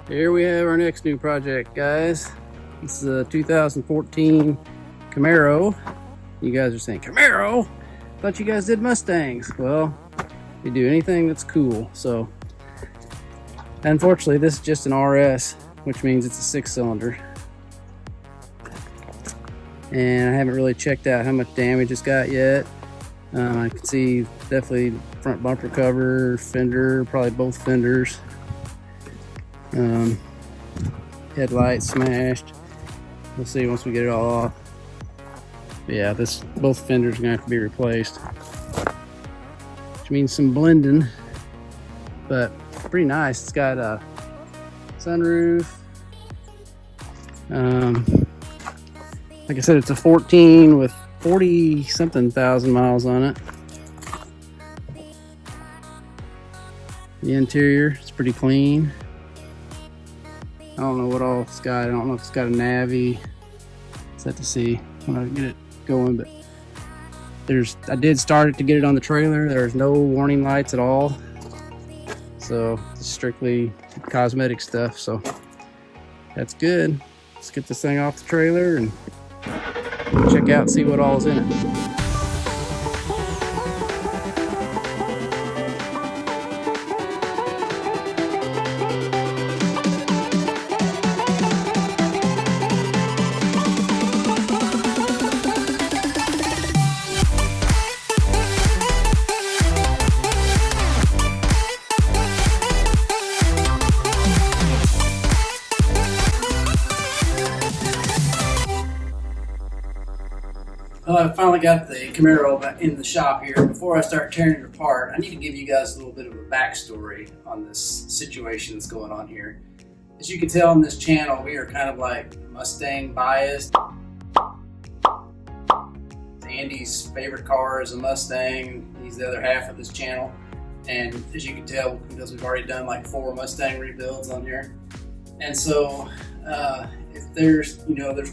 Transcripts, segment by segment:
Here we have our next new project, guys. This is a 2014 Camaro. You guys are saying, Camaro? Thought you guys did Mustangs. Well, we do anything that's cool. So, unfortunately, this is just an RS, which means it's a 6-cylinder. And I haven't really checked out how much damage it's got yet. I can see definitely front bumper cover, fender, probably both fenders. Headlights smashed. We'll see once we get it all off. But yeah, both fenders are gonna have to be replaced, which means some blending, but pretty nice. It's got a sunroof. Like I said, it's a 14 with 40 something thousand miles on it. The interior is pretty clean. I don't know what all it's got. I don't know if it's got a Navi. Let's have to see when I get it going. But I did start it to get it on the trailer. There's no warning lights at all. So it's strictly cosmetic stuff. So that's good. Let's get this thing off the trailer and check out and see what all is in it. Well, I finally got the Camaro back in the shop here. Before I start tearing it apart, I need to give you guys a little bit of a backstory on this situation that's going on here. As you can tell on this channel, we are kind of like Mustang biased. Andy's favorite car is a Mustang. He's the other half of this channel. And as you can tell, because we've already done like 4 Mustang rebuilds on here. And so, if there's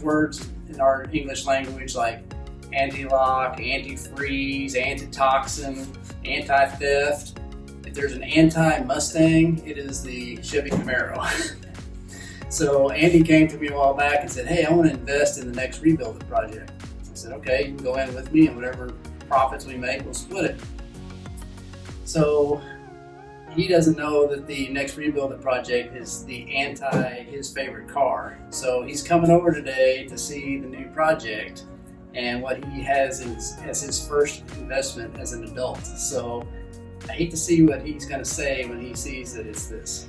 words in our English language like anti-lock, anti-freeze, anti-toxin, anti-theft. If there's an anti-Mustang, it is the Chevy Camaro. So Andy came to me a while back and said, hey, I want to invest in the next rebuild project. I said, okay, you can go in with me and whatever profits we make, we'll split it. So he doesn't know that the next rebuild project is the his favorite car. So he's coming over today to see the new project and what he has as his first investment as an adult. So I hate to see what he's gonna say when he sees that it's this.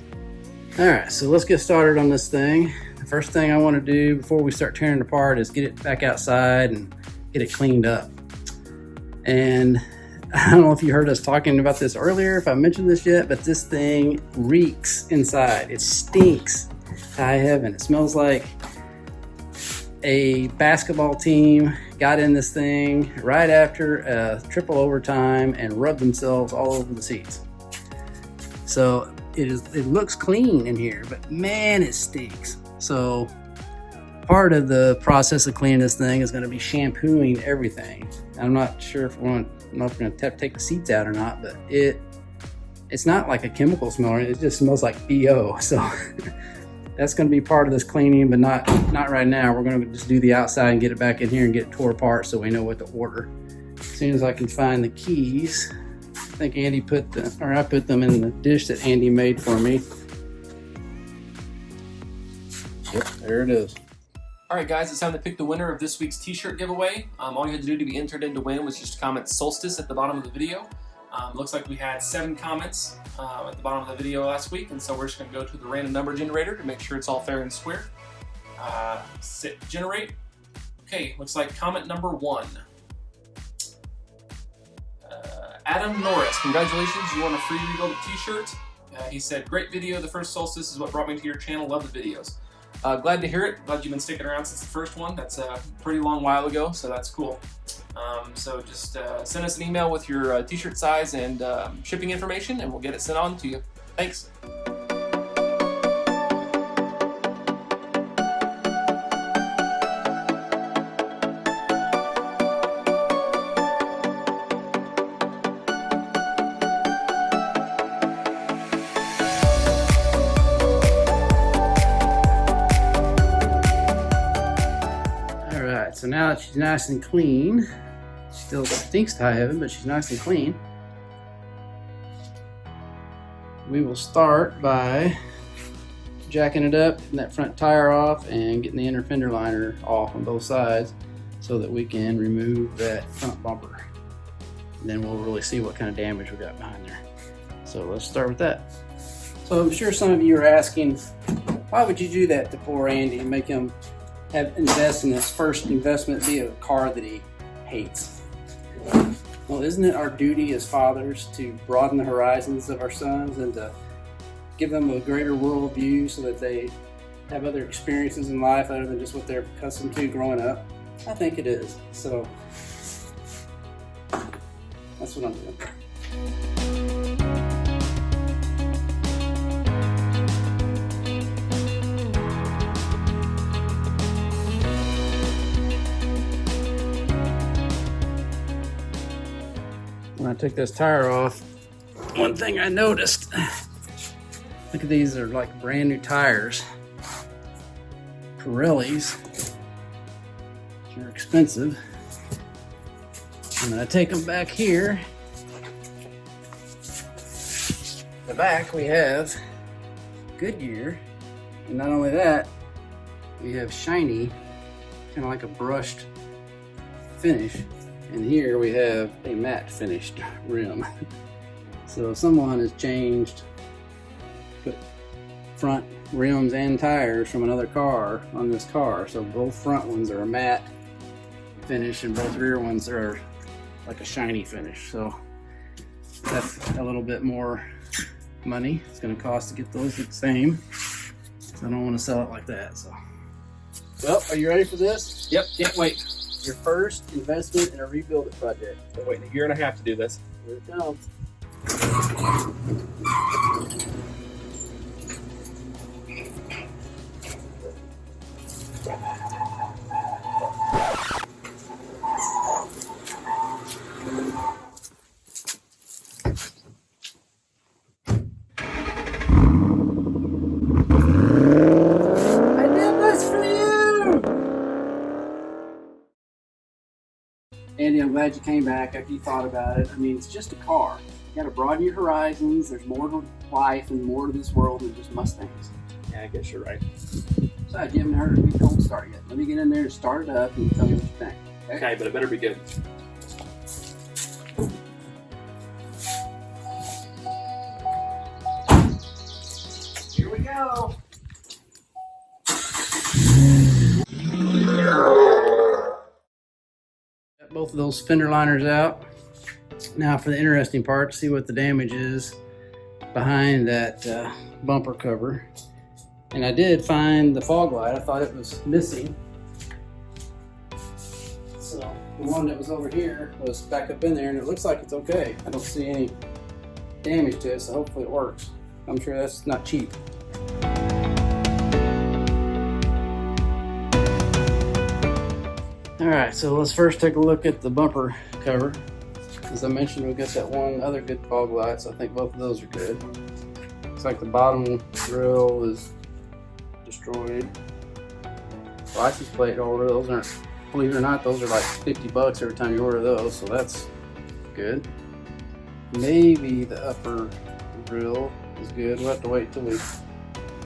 All right, so let's get started on this thing. The first thing I wanna do before we start tearing it apart is get it back outside and get it cleaned up. And I don't know if you heard us talking about this earlier, if I mentioned this yet, but this thing reeks inside. It stinks to high heaven. It smells like a basketball team got in this thing right after a triple overtime and rubbed themselves all over the seats. So it looks clean in here, but man, it stinks. So part of the process of cleaning this thing is going to be shampooing everything. I'm not sure if we're going to take the seats out or not, but it's not like a chemical smell. It just smells like BO. So that's going to be part of this cleaning, but not right now. We're going to just do the outside and get it back in here and get it tore apart so we know what to order. As soon as I can find the keys, I think I put them in the dish that Andy made for me. Yep, there it is. All right, guys, it's time to pick the winner of this week's t-shirt giveaway. All you had to do to be entered in to win was just comment Solstice at the bottom of the video. Looks like we had 7 comments at the bottom of the video last week, and so we're just going to go to the random number generator to make sure it's all fair and square. Generate. Okay, looks like comment number 1. Adam Norris, congratulations, you won a free rebuild t-shirt. He said, great video, the first Solstice is what brought me to your channel, love the videos. Glad to hear it, glad you've been sticking around since the first one. That's a pretty long while ago, so that's cool. So just send us an email with your t-shirt size and shipping information, and we'll get it sent on to you. Thanks. right, so now that she's nice and clean, she still stinks to high heaven, but she's nice and clean. We will start by jacking it up, getting that front tire off, and getting the inner fender liner off on both sides so that we can remove that front bumper. And then we'll really see what kind of damage we got behind there. So let's start with that. So I'm sure some of you are asking, why would you do that to poor Andy and make him invest in his first investment be a car that he hates? Well, isn't it our duty as fathers to broaden the horizons of our sons and to give them a greater world view so that they have other experiences in life other than just what they're accustomed to growing up? I think it is. So that's what I'm doing. When I took this tire off, one thing I noticed, look at these, are like brand new tires. Pirellis, they're expensive. And then I take them back here. The back we have Goodyear, and not only that, we have shiny, kind of like a brushed finish. And here we have a matte finished rim. So someone has changed, put front rims and tires from another car on this car. So both front ones are a matte finish and both rear ones are like a shiny finish. So that's a little bit more money it's going to cost to get those the same. So I don't want to sell it like that. So, well, are you ready for this? Yep, can't wait. Your first investment in a rebuild project. Been waiting a year and a half to do this. Here it comes. Andy, I'm glad you came back after you thought about it. I mean, it's just a car. You gotta broaden your horizons. There's more to life and more to this world than just Mustangs. Yeah, I guess you're right. Besides, you haven't heard of me cold start yet. Let me get in there and start it up and you tell me what you think. Okay, but it better be good. Here we go. Got both of those fender liners out. Now for the interesting part, see what the damage is behind that bumper cover. And I did find the fog light. I thought it was missing. So the one that was over here was back up in there and it looks like it's okay. I don't see any damage to it, so hopefully it works. I'm sure that's not cheap. Alright, so let's first take a look at the bumper cover. As I mentioned, we've got that one other good fog light, so I think both of those are good. Looks like the bottom grill is destroyed. License plate holder, those aren't, believe it or not, those are like $50 every time you order those, so that's good. Maybe the upper grill is good. We'll have to wait till we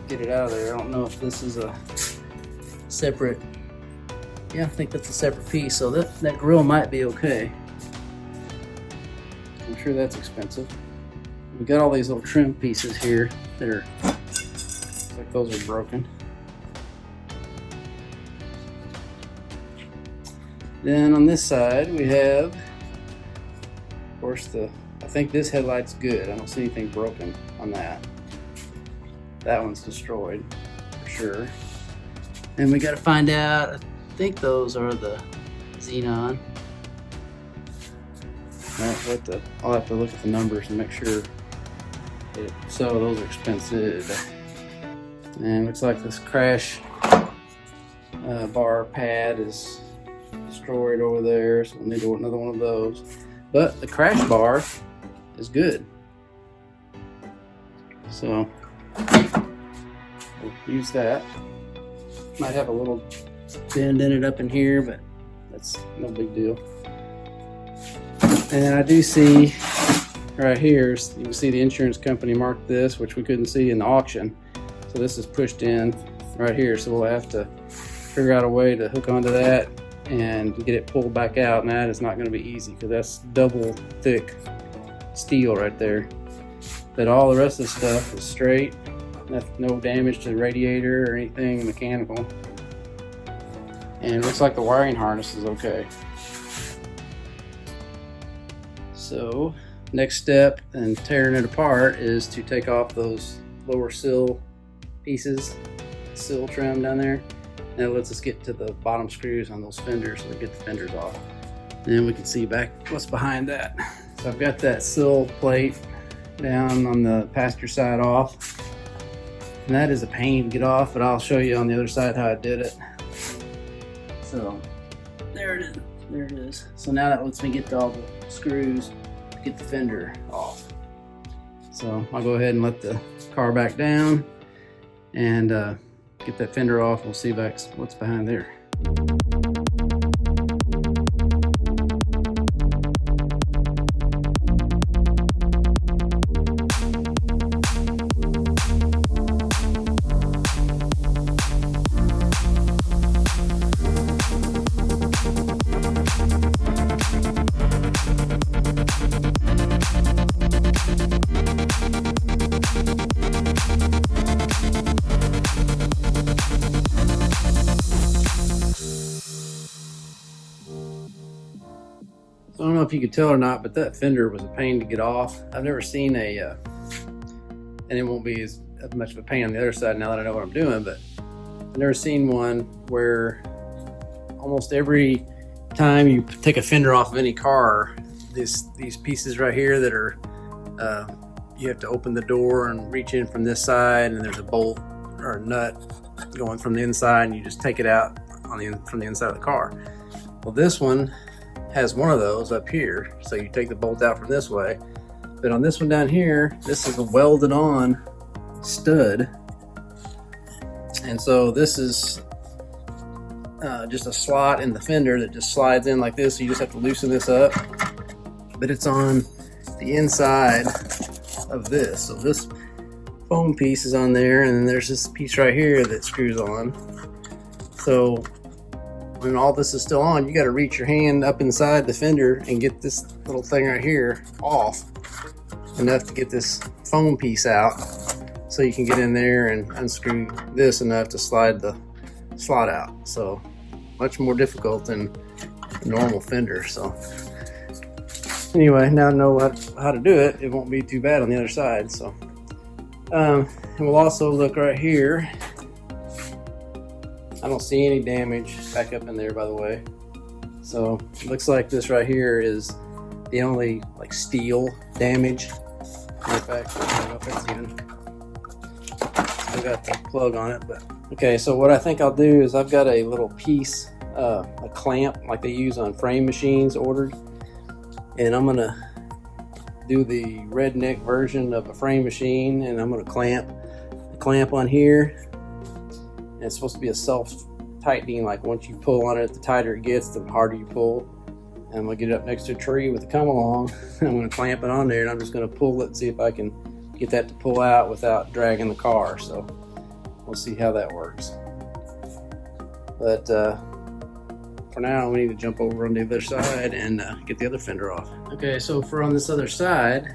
get it out of there. I don't know if this is a separate, yeah, I think that's a separate piece, so that grill might be okay. I'm sure that's expensive. We got all these little trim pieces here that are, looks like those are broken. Then on this side we have, of course, I think this headlight's good. I don't see anything broken on that. That one's destroyed for sure. And we got to find out, I think those are the xenon. I'll have to look at the numbers and make sure. So those are expensive. And looks like this crash bar pad is destroyed over there, so we'll need another one of those. But the crash bar is good. So we'll use that. Might have a little bend in it up in here, but that's no big deal. And I do see right here, you can see the insurance company marked this, which we couldn't see in the auction. So this is pushed in right here. So we'll have to figure out a way to hook onto that and get it pulled back out. And that is not going to be easy because that's double thick steel right there. But all the rest of the stuff is straight. No damage to the radiator or anything mechanical. And it looks like the wiring harness is okay. So next step in tearing it apart is to take off those lower sill pieces, sill trim down there. And it lets us get to the bottom screws on those fenders so we get the fenders off. And then we can see back what's behind that. So I've got that sill plate down on the passenger side off. And that is a pain to get off, but I'll show you on the other side how I did it. So there it is. There it is. So now that lets me get to all the screws to get the fender off. So I'll go ahead and let the car back down and get that fender off. We'll see back what's behind there. I don't know if you could tell or not, but that fender was a pain to get off. I've never seen and it won't be as much of a pain on the other side now that I know what I'm doing, but I've never seen one where almost every time you take a fender off of any car, these pieces right here that are, you have to open the door and reach in from this side, and there's a bolt or a nut going from the inside, and you just take it out from the inside of the car. Well, this one has one of those up here, so you take the bolt out from this way, but on this one down here, this is a welded on stud, and so this is just a slot in the fender that just slides in like this, so you just have to loosen this up, but it's on the inside of this. So this foam piece is on there, and then there's this piece right here that screws on. So when all this is still on, you got to reach your hand up inside the fender and get this little thing right here off enough to get this foam piece out, so you can get in there and unscrew this enough to slide the slot out. So much more difficult than a normal fender. So anyway, now I know how to do it. It won't be too bad on the other side. So and we'll also look right here. I don't see any damage back up in there, by the way. So it looks like this right here is the only like steel damage. In fact, I don't know if it's even still got the plug on it, but okay. So what I think I'll do is I've got a little piece, a clamp like they use on frame machines ordered, and I'm gonna do the redneck version of a frame machine, and I'm gonna clamp on here. And it's supposed to be a self-tightening, like once you pull on it, the tighter it gets, the harder you pull. And I'm gonna get it up next to a tree with a come along. I'm gonna clamp it on there, and I'm just gonna pull it and see if I can get that to pull out without dragging the car. So we'll see how that works. But for now, we need to jump over on the other side and get the other fender off. Okay, so for on this other side,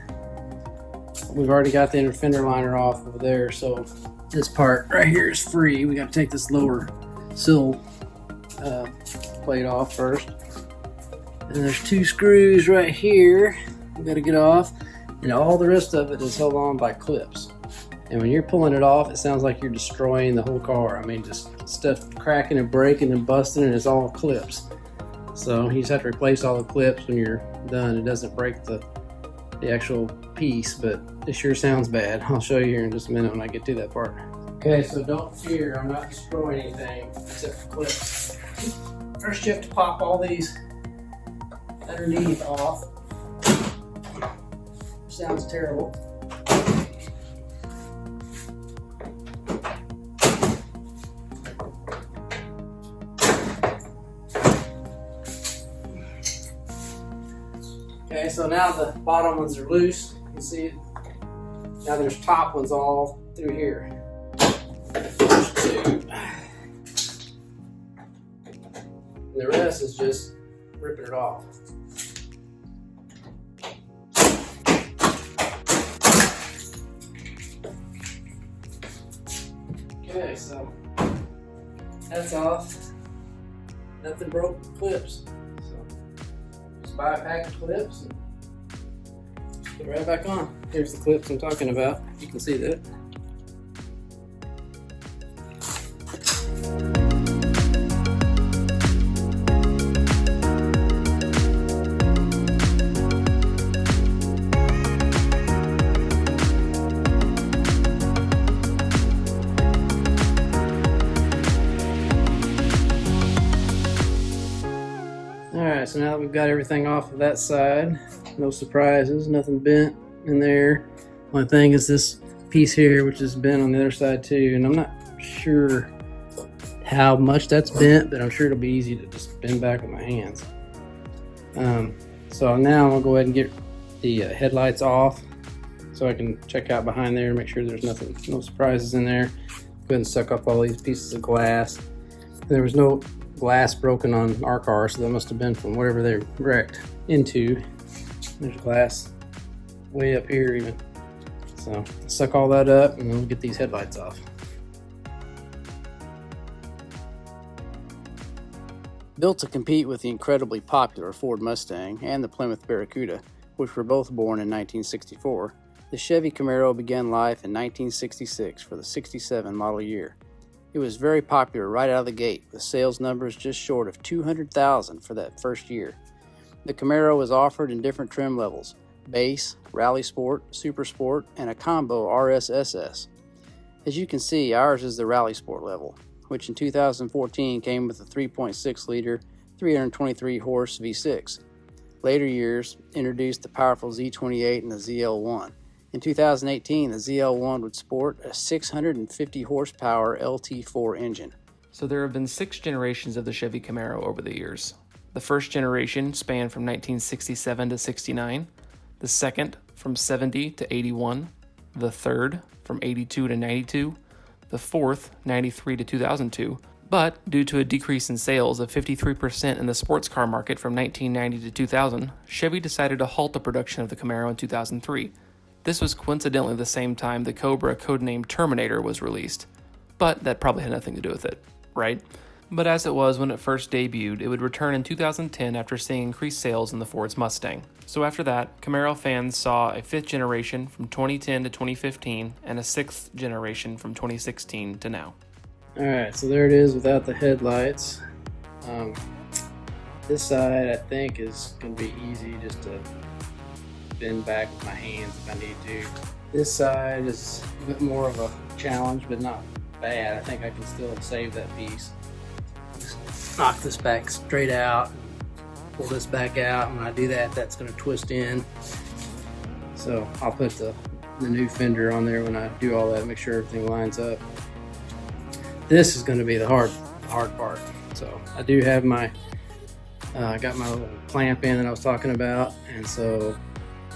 we've already got the inner fender liner off over there. So this part right here is free. We got to take this lower sill plate off first. And there's two screws right here we got to get off, and all the rest of it is held on by clips. And when you're pulling it off, it sounds like you're destroying the whole car. I mean, just stuff cracking and breaking and busting, and it's all clips. So you just have to replace all the clips when you're done. It doesn't break the actual piece, but it sure sounds bad. I'll show you here in just a minute when I get to that part. Okay, so don't fear, I'm not destroying anything except for clips. First you have to pop all these underneath off. Sounds terrible. Okay, so now the bottom ones are loose. You can see now there's top ones all through here. And the rest is just ripping it off. Okay, so that's off. Nothing broke with clips. So just buy a pack of clips and put it right back on. Here's the clips I'm talking about. You can see that. Alright, so now that we've got everything off of that side, no surprises, nothing bent in there. Only thing is this piece here, which has bent on the other side too, and I'm not sure how much that's bent, but I'm sure it'll be easy to just bend back with my hands. So now I'm gonna go ahead and get the headlights off so I can check out behind there and make sure there's nothing, no surprises in there. Go ahead and suck up all these pieces of glass. There was no glass broken on our car, so that must have been from whatever they wrecked into. There's glass way up here even. So suck all that up and then we'll get these headlights off. Built to compete with the incredibly popular Ford Mustang and the Plymouth Barracuda, which were both born in 1964, the Chevy Camaro began life in 1966 for the 67 model year. It was very popular right out of the gate, with sales numbers just short of 200,000 for that first year. The Camaro was offered in different trim levels: Base, Rally Sport, Super Sport, and a combo RSSS. As you can see, ours is the Rally Sport level, which in 2014 came with a 3.6-liter, 323-horse V6. Later years introduced the powerful Z28 and the ZL1. In 2018, the ZL1 would sport a 650-horsepower LT4 engine. So there have been 6 generations of the Chevy Camaro over the years. The first generation spanned from 1967 to 69, the second from 70 to 81, the third from 82 to 92, the fourth 93 to 2002, but due to a decrease in sales of 53% in the sports car market from 1990 to 2000, Chevy decided to halt the production of the Camaro in 2003. This was coincidentally the same time the Cobra, codenamed Terminator, was released, but that probably had nothing to do with it, right? But as it was when it first debuted, it would return in 2010 after seeing increased sales in the Ford's Mustang. So after that, Camaro fans saw a 5th generation from 2010 to 2015 and a 6th generation from 2016 to now. Alright, so there it is without the headlights. This side I think is going to be easy just to bend back with my hands if I need to. This side is a bit more of a challenge, but not bad. I think I can still save that piece. Just knock this back straight out, pull this back out, and when I do that, that's going to twist in. So I'll put the new fender on there when I do all that, make sure everything lines up. This is going to be the hard part. So I do have my got my little clamp in that I was talking about, and so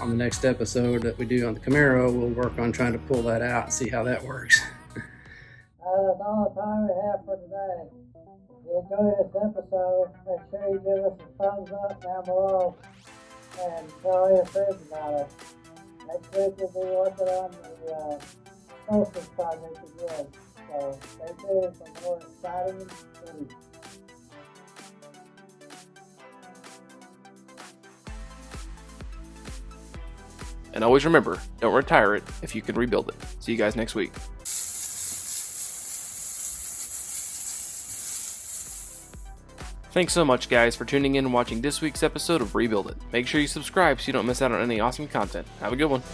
on the next episode that we do on the Camaro, we'll work on trying to pull that out and see how that works. That's all the time we have for today. If you enjoyed this episode, make sure you give us a thumbs up down below and tell your friends about it. Next week we'll be working on the Solstice project again, so stay tuned for more exciting news. And always remember, don't retire it if you can rebuild it. See you guys next week. Thanks so much, guys, for tuning in and watching this week's episode of Rebuild It. Make sure you subscribe so you don't miss out on any awesome content. Have a good one.